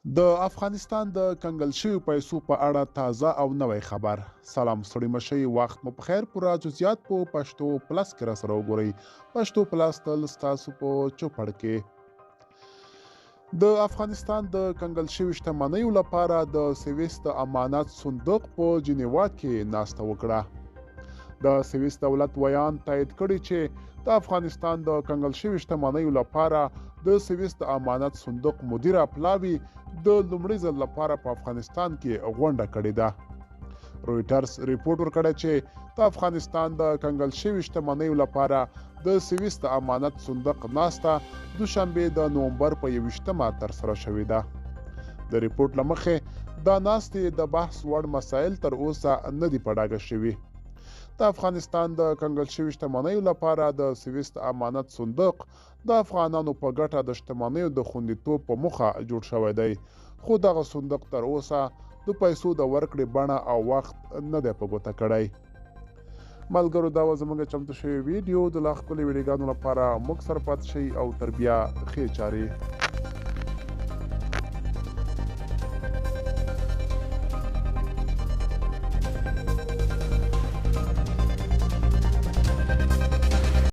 د افغانستان د کنګل شویو پیسو په اړه تازه او نوی خبر. سلام ستړي مشئ، وخت مو په خیر. پوره جزئیات په پښتو پلس کې را سره وګورئ. پښتو پلس تل ستاسو په چوپړ کې. د افغانستان د کنګل شویو شتمنیو لپاره د سویس د امانت صندوق په جنیوا کې ناسته وکړه. د سویس دولت ویان تایید کړی چې د افغانستان د کنګل شویو شتمنیو لپاره د سویس د امانت صندوق مدیره پلاوي د لومړي ځل لپاره په افغانستان کې غونډه کړې ده. رویټرز ریپورټ ورکړی چې د افغانستان د کنګل شویو شتمنیو لپاره د سویس د امانت صندوق ناسته دوشنبه د نومبر په 21مه ترسره شوې ده. د ریپورټ له مخې دا ناستې د بحث وړ مسایل تر اوسه نه دي په ډاګه شوي. د افغانستان د کنګل شویو شتمنیو لپاره د سویس د امانت صندوق د افغانانو په ګټه د شتمنیو د خوندیتوب په موخه جوړ شوی دی، خو دغه صندوق تر اوسه د پیسو د ورکړې بڼه او وخت نه دی په ګوته کړی. ملګرو، دا وه زموږ چمتو شوې ویډیو. د لا ښکلې ویډیوګانو لپاره موږ سره پاتې شئ او تر بیا ښې چارې.